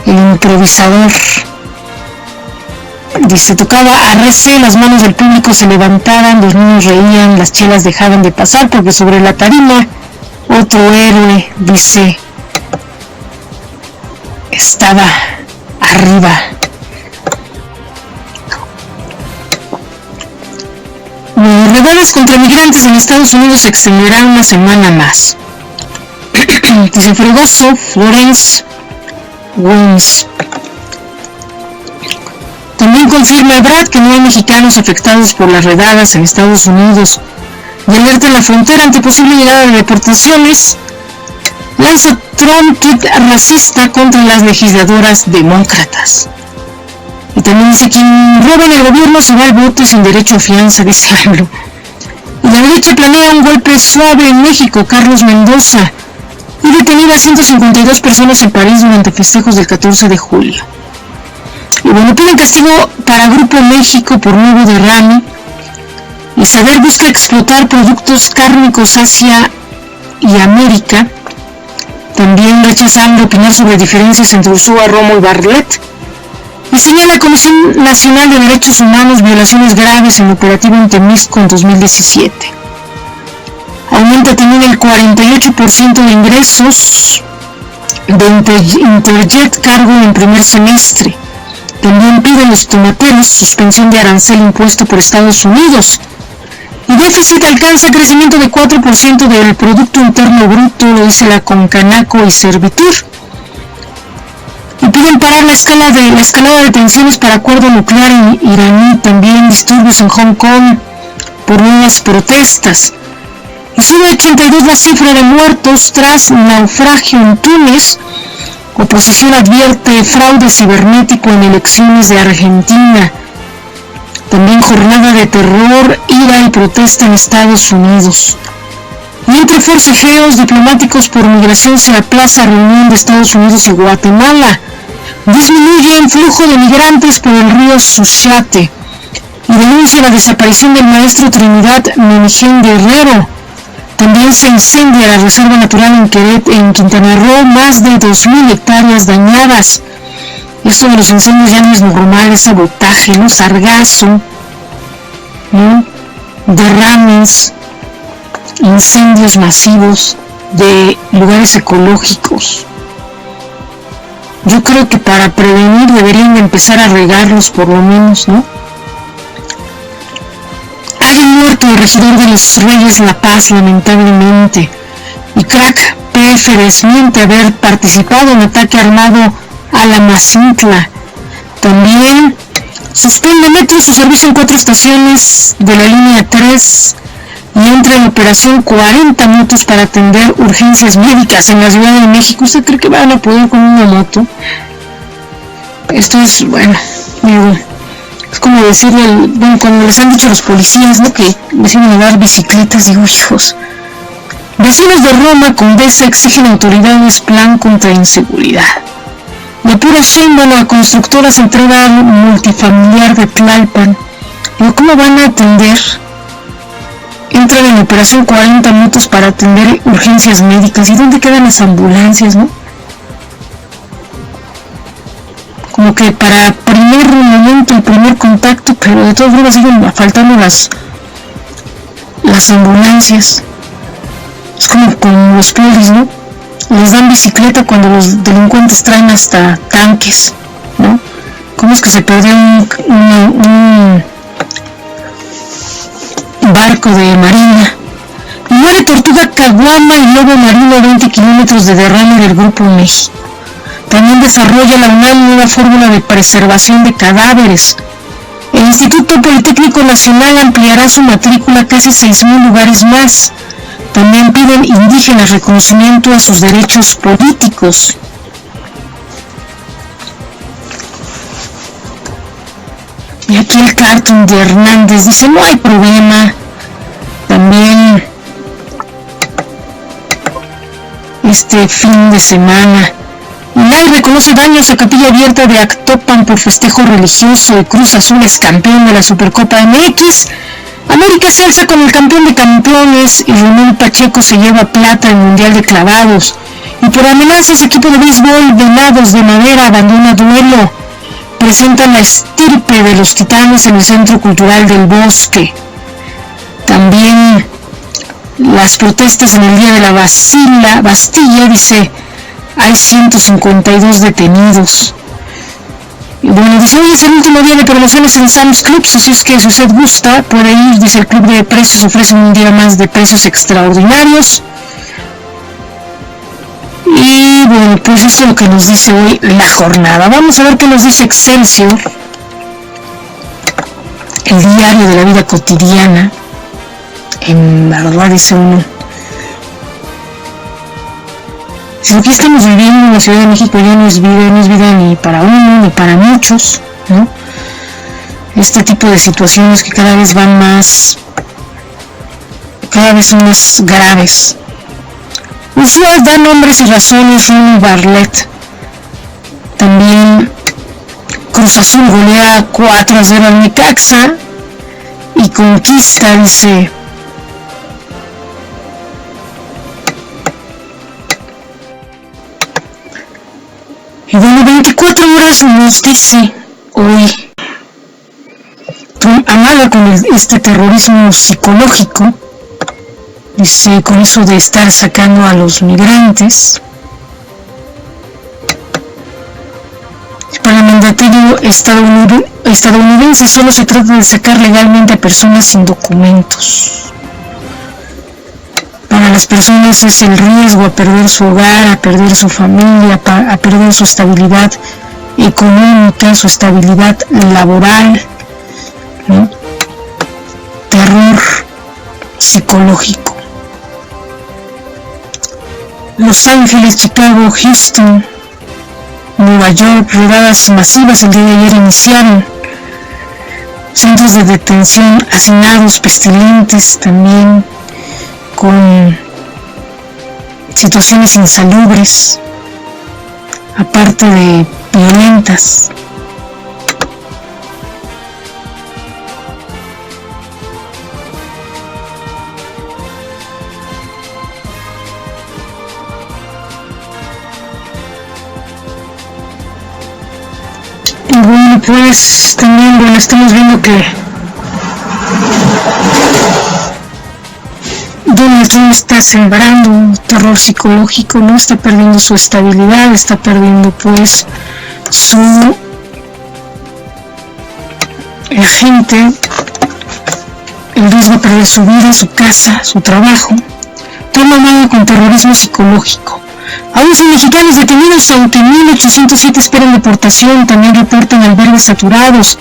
el improvisador. Dice, tocaba a RC, las manos del público se levantaban, los niños reían, las chelas dejaban de pasar porque sobre la tarima otro héroe, dice, estaba arriba. Redadas contra migrantes en Estados Unidos se extenderán una semana más. Dice Fregoso, Florence Wins. También confirma Ebrard que no hay mexicanos afectados por las redadas en Estados Unidos y alerta en la frontera ante posible llegada de deportaciones. Lanza Trump tuit racista contra las legisladoras demócratas. Y también dice, quien roba en el gobierno se va al voto y sin derecho a fianza, dice AMLO. Y la derecha planea un golpe suave en México, Carlos Mendoza. Y detenida a 152 personas en París durante festejos del 14 de julio. Y bueno, piden castigo para Grupo México por nuevo derrame. Isabel busca explotar productos cárnicos Asia y América. También rechaza AMLO opinar sobre diferencias entre Ursúa, Romo y Bartlett. Y señala la Comisión Nacional de Derechos Humanos violaciones graves en el operativo en Temisco en 2017. Aumenta también el 48% de ingresos de Interjet Cargo en primer semestre. También piden los tomateros suspensión de arancel impuesto por Estados Unidos. Y déficit alcanza crecimiento de 4% del Producto Interno Bruto, lo dice la Concanaco y Servitur. Y piden parar la escalada de tensiones para acuerdo nuclear iraní. También disturbios en Hong Kong por nuevas protestas. Y sube a 82 la cifra de muertos tras naufragio en Túnez. Oposición advierte fraude cibernético en elecciones de Argentina. También jornada de terror, ira y protesta en Estados Unidos. Y entre forcejeos diplomáticos por migración se aplaza reunión de Estados Unidos y Guatemala. Disminuye el flujo de migrantes por el río Suchiate. Y denuncia la desaparición del maestro Trinidad Menigén Guerrero. También se incendia la reserva natural en Quintana Roo, más de 2,000 hectáreas dañadas. Esto de los incendios ya no es normal, es sabotaje, ¿no? Sargazo, ¿no? Derrames, incendios masivos de lugares ecológicos. Yo creo que para prevenir deberían de empezar a regarlos por lo menos, ¿no? Hay un muerto el regidor de los Reyes La Paz, lamentablemente. Y Crack PF desmiente haber participado en ataque armado a la Macintla. También suspende Metro su servicio en 4 estaciones de la línea 3 y entra en operación 40 motos para atender urgencias médicas en la Ciudad de México. ¿Usted cree que van a poder con una moto? Esto es, bueno, digo, es como decirle, bueno, cuando les han dicho a los policías, ¿no?, que les iban a dar bicicletas, digo, hijos. Vecinos de Roma Condesa exigen autoridades plan contra inseguridad. De pura Sheinbaum, la constructora central multifamiliar de Tlalpan. Digo, ¿cómo van a atender? Entran en operación 40 motos para atender urgencias médicas. ¿Y dónde quedan las ambulancias, no? Como que para primer momento, el primer contacto, pero de todas formas siguen faltando las ambulancias. Es como con los polis, ¿no? Les dan bicicleta cuando los delincuentes traen hasta tanques, ¿no? ¿Cómo es que se perdió un barco de marina? Muere tortuga caguama y lobo marino a 20 kilómetros de derrame del Grupo México. También desarrolla la UNAM nueva fórmula de preservación de cadáveres. El Instituto Politécnico Nacional ampliará su matrícula a casi 6,000 lugares más. También piden indígenas reconocimiento a sus derechos políticos. Y aquí el cartoon de Hernández dice, no hay problema. También este fin de semana, INAI reconoce daños a capilla abierta de Actopan por festejo religioso. Cruz Azul es campeón de la Supercopa MX. América se alza con el campeón de campeones y Román Pacheco se lleva plata en Mundial de Clavados. Y por amenazas, equipo de béisbol Venados de Madera abandona duelo. Presentan la estirpe de los Titanes en el Centro Cultural del Bosque. También las protestas en el día de la Bastilla, dice, hay 152 detenidos. Y bueno, dice, hoy es el último día de promociones en Sam's Clubs, así es que si usted gusta, puede ir, dice el Club de Precios, ofrece un día más de precios extraordinarios. Y bueno, pues eso es lo que nos dice hoy la jornada. Vamos a ver qué nos dice Excelsior, el diario de la vida cotidiana. En la verdad dice uno, si lo que estamos viviendo en la Ciudad de México ya no es vida ni para uno ni para muchos, ¿no? Este tipo de situaciones que cada vez son más graves. Usual da nombres y razones Ronnie Bartlett. También Cruz Azul golea 4-0 al Necaxa y conquista, dice. Y bueno, 24 horas nos dice hoy, amada con este terrorismo psicológico, dice, con eso de estar sacando a los migrantes. Para el mandatario estadounidense solo se trata de sacar legalmente a personas sin documentos. Para las personas es el riesgo a perder su hogar, a perder su familia, a perder su estabilidad económica, su estabilidad laboral, ¿no? Terror psicológico. Los Ángeles, Chicago, Houston, Nueva York, redadas masivas el día de ayer iniciaron. Centros de detención hacinados, pestilentes también, con situaciones insalubres, aparte de violentas. Y bueno, pues también estamos viendo que Donald Trump está sembrando terror psicológico, ¿no? Está perdiendo su estabilidad, está perdiendo pues la gente, el riesgo de perder su vida, su casa, su trabajo, todo mamado con terrorismo psicológico. Aún sin mexicanos detenidos, aunque 1.807 esperan deportación, también reportan albergues saturados.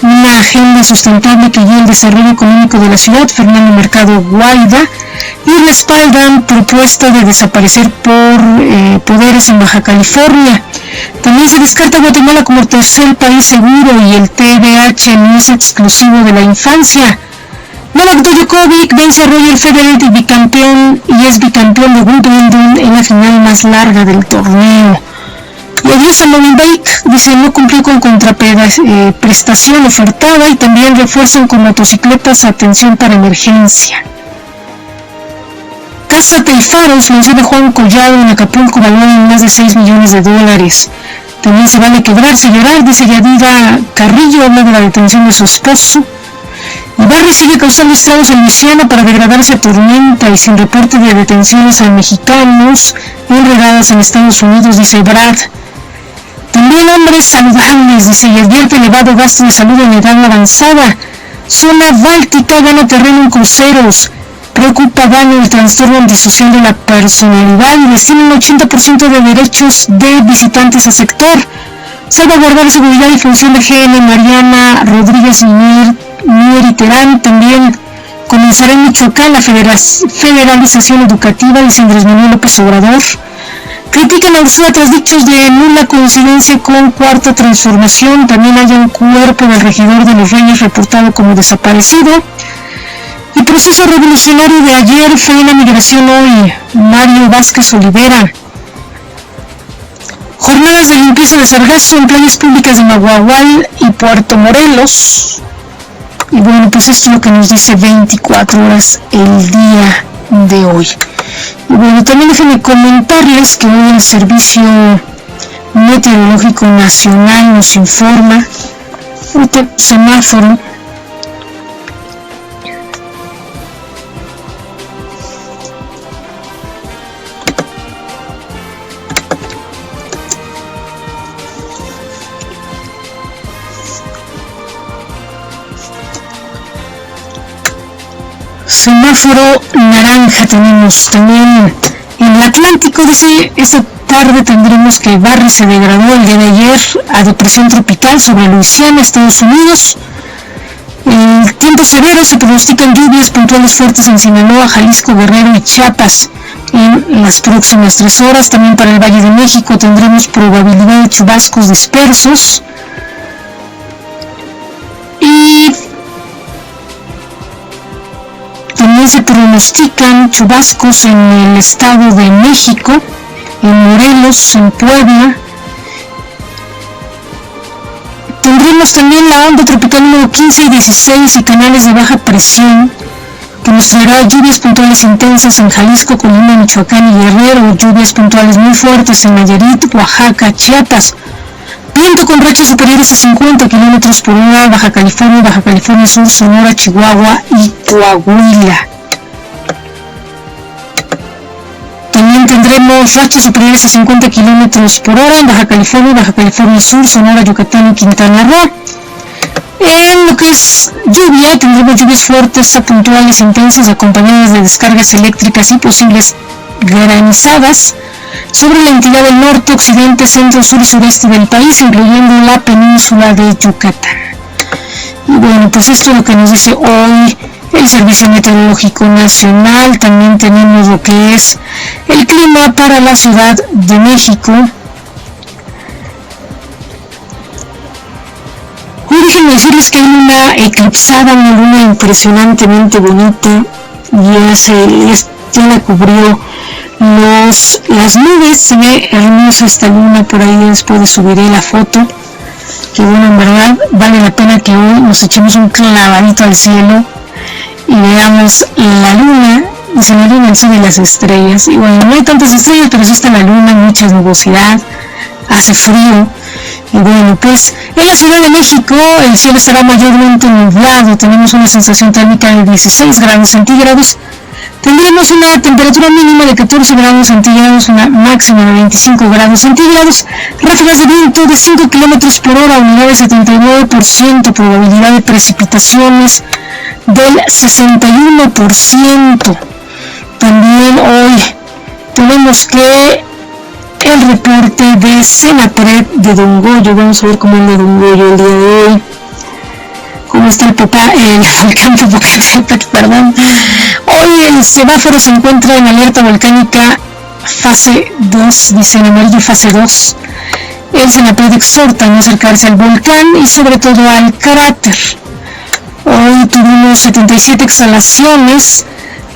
Una agenda sustentable que guía el desarrollo económico de la ciudad, Fernando Mercado Guaida, y respaldan propuesta de desaparecer por poderes en Baja California. También se descarta Guatemala como tercer país seguro y el TDAH no es exclusivo de la infancia. Novak Djokovic vence a Roger Federer y es bicampeón de Wimbledon en la final más larga del torneo. Y adiós a Molenbeek, dice, no cumplió con contraprestación ofertada y también refuerzan con motocicletas atención para emergencia. Casa Telfaros, mansión de Juan Collado en Acapulco, valuada en más de $6 millones. También se vale quebrarse y llorar, dice Yadira Carrillo, habla de la detención de su esposo. Y Barry sigue causando estragos en Luisiana para degradarse a tormenta y sin reporte de detenciones a mexicanos enredadas en Estados Unidos, dice Brad. También hombres saludables, dice, y advierte elevado gasto de salud en edad avanzada. Zona báltica gana terreno en cruceros. Preocupa daño el trastorno antisocial de la personalidad y destina un 80% de derechos de visitantes al sector. Salvaguardar seguridad y función de GN Mariana Rodríguez y Mier y Terán. También comenzará en Michoacán la federalización educativa, dice Andrés Manuel López Obrador. Critican a Ursúa tras dichos de nula coincidencia con Cuarta Transformación. También hay un cuerpo del regidor de Los Reyes reportado como desaparecido. Y proceso revolucionario de ayer fue la migración hoy. Mario Vázquez Olivera. Jornadas de limpieza de sargazo en playas públicas de Maguagual y Puerto Morelos. Y bueno, pues esto es lo que nos dice 24 horas el día de hoy. Y bueno, también déjenme comentarles que hoy el Servicio Meteorológico Nacional nos informa, semáforo, semáforo naranja tenemos también en el Atlántico. Dice, esta tarde tendremos que Barry se degradó el día de ayer a depresión tropical sobre Luisiana, Estados Unidos. El tiempo severo, se pronostican lluvias puntuales fuertes en Sinaloa, Jalisco, Guerrero y Chiapas en las próximas 3 horas. También para el Valle de México tendremos probabilidad de chubascos dispersos. Y también se pronostican chubascos en el Estado de México, en Morelos, en Puebla. Tendremos también la onda tropical número 15 y 16 y canales de baja presión, que nos traerá lluvias puntuales intensas en Jalisco, Colima, Michoacán y Guerrero, lluvias puntuales muy fuertes en Nayarit, Oaxaca, Chiapas. Viento con rachas superiores a 50 km por hora, Baja California Sur, Sonora, Chihuahua y Coahuila. También tendremos rachas superiores a 50 km por hora en Baja California Sur, Sonora, Yucatán y Quintana Roo. En lo que es lluvia, tendremos lluvias fuertes a puntuales intensas acompañadas de descargas eléctricas y posibles granizadas sobre la entidad del norte, occidente, centro, sur y sureste del país, incluyendo la península de Yucatán. Y bueno, pues esto es lo que nos dice hoy el Servicio Meteorológico Nacional. También tenemos lo que es el clima para la Ciudad de México. Hoy déjenme decirles que hay una eclipsada, una luna impresionantemente bonita. Ya la cubrió las nubes. Se ve hermosa esta luna, por ahí después subiré la foto, que bueno, en verdad vale la pena que hoy nos echemos un clavadito al cielo y veamos la luna. Dice, la luna enciende las estrellas, y bueno, no hay tantas estrellas, pero sí está la luna, mucha nubosidad, hace frío. Y bueno, pues en la Ciudad de México el cielo estará mayormente nublado, tenemos una sensación térmica de 16 grados centígrados. Tendremos una temperatura mínima de 14 grados centígrados, una máxima de 25 grados centígrados, ráfagas de viento de 5 km por hora, humedad del 79%, probabilidad de precipitaciones del 61%. También hoy tenemos que el reporte de Senapred de Don Goyo. Vamos a ver cómo anda Don Goyo el día de hoy. ¿Cómo está el volcán Popocatépetl, perdón? Hoy el semáforo se encuentra en alerta volcánica fase 2, dice en amarillo fase 2. El Senapred exhorta a no acercarse al volcán y sobre todo al cráter. Hoy tuvimos 77 exhalaciones,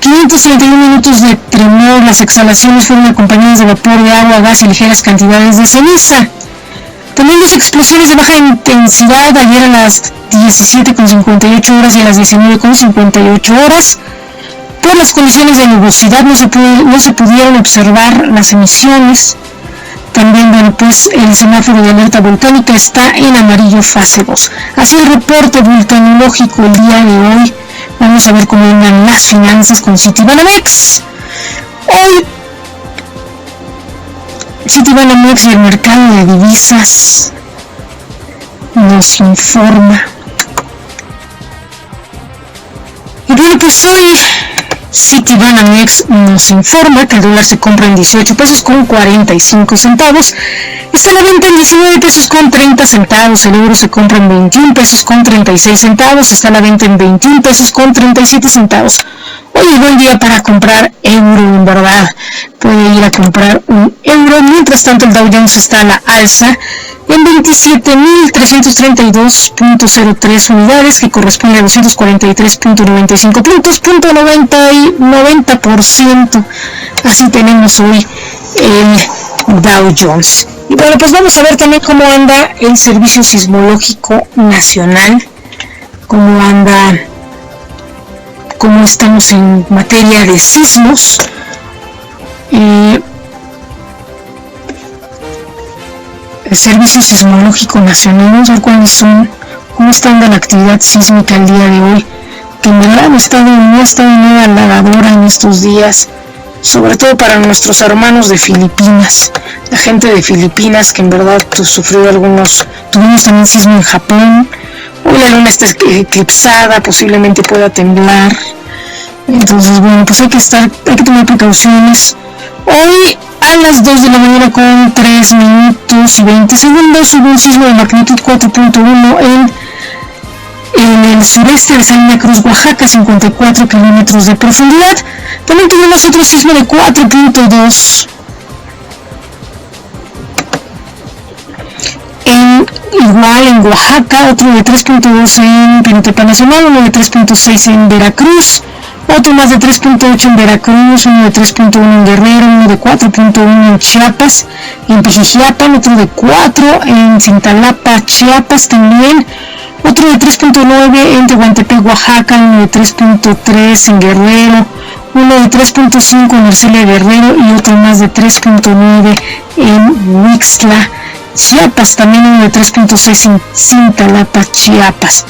531 minutos de tremor. Las exhalaciones fueron acompañadas de vapor de agua, gas y ligeras cantidades de ceniza. También las explosiones de baja intensidad ayer a las 17:58 horas y a las 19:58 horas. Por las condiciones de nubosidad no se pudieron observar las emisiones. También, bueno, pues el semáforo de alerta volcánica está en amarillo fase 2. Así el reporte vulcanológico el día de hoy. Vamos a ver cómo andan las finanzas con Citibanamex. Hoy Citibanamex y el mercado de divisas nos informa. Y bueno, pues hoy Citibanamex nos informa que el dólar se compra en 18 pesos con 45 centavos, está a la venta en 19 pesos con 30 centavos, el euro se compra en 21 pesos con 36 centavos, está a la venta en 21 pesos con 37 centavos. Hoy es buen día para comprar euro, en verdad. Puede ir a comprar un euro. Mientras tanto, el Dow Jones está a la alza en 27.332.03 unidades, que corresponde a 243.95 puntos, 90%. Así tenemos hoy el Dow Jones. Y bueno, pues vamos a ver también cómo anda el Servicio Sismológico Nacional, cómo estamos en materia de sismos. El Servicio Sismológico Nacional, vamos a ver cómo está andando la actividad sísmica el día de hoy, que en verdad no ha estado nada halagadora en estos días, sobre todo para nuestros hermanos de Filipinas, la gente de Filipinas que en verdad sufrió tuvimos también sismo en Japón. Hoy la luna está eclipsada, posiblemente pueda temblar. Entonces, bueno, pues hay que tomar precauciones. Hoy a las 2 de la mañana con 3 minutos y 20 segundos hubo un sismo de magnitud 4.1 en el sureste de Salina Cruz, Oaxaca, 54 kilómetros de profundidad. También tuvimos otro sismo de 4.2 igual en Oaxaca, otro de 3.2 en Pinotepa Nacional, uno de 3.6 en Veracruz, otro más de 3.8 en Veracruz, uno de 3.1 en Guerrero, uno de 4.1 en Chiapas, en Pijijiapan, otro de 4 en Cintalapa, Chiapas también, otro de 3.9 en Tehuantepec, Oaxaca, uno de 3.3 en Guerrero, uno de 3.5 en Ercilia, Guerrero, y otro más de 3.9 en Huixtla, Chiapas, también uno de 3.6 en Cintalapa, Chiapas.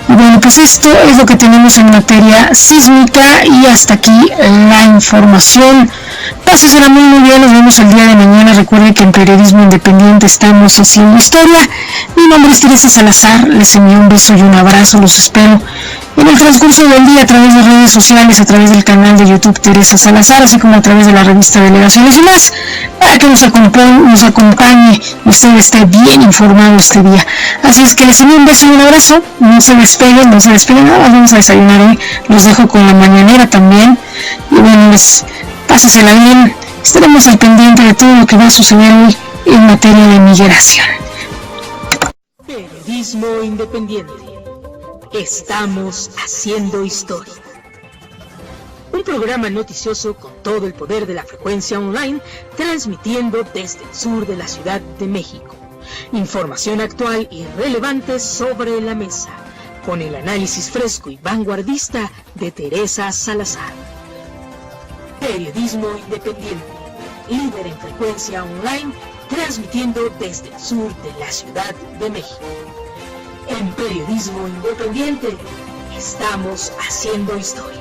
Y bueno, pues esto es lo que tenemos en materia sísmica, y hasta aquí la información. Pásensela muy bien, nos vemos el día de mañana. Recuerden que en Periodismo Independiente estamos haciendo historia. Mi nombre es Teresa Salazar, les envío un beso y un abrazo, los espero en el transcurso del día a través de redes sociales, a través del canal de YouTube Teresa Salazar, así como a través de la revista Delegaciones y más, para que nos acompañe y usted esté bien informado este día. Así es que les envío un beso y un abrazo, no se despeguen, nada más vamos a desayunar hoy, los dejo con la mañanera también, y bueno, pásensela bien, estaremos al pendiente de todo lo que va a suceder hoy en materia de migración. Periodismo Independiente. Estamos haciendo historia. Un programa noticioso con todo el poder de la frecuencia online, transmitiendo desde el sur de la Ciudad de México. Información actual y relevante sobre la mesa, con el análisis fresco y vanguardista de Teresa Salazar. Periodismo Independiente, líder en frecuencia online, transmitiendo desde el sur de la Ciudad de México. En Periodismo Independiente, estamos haciendo historia.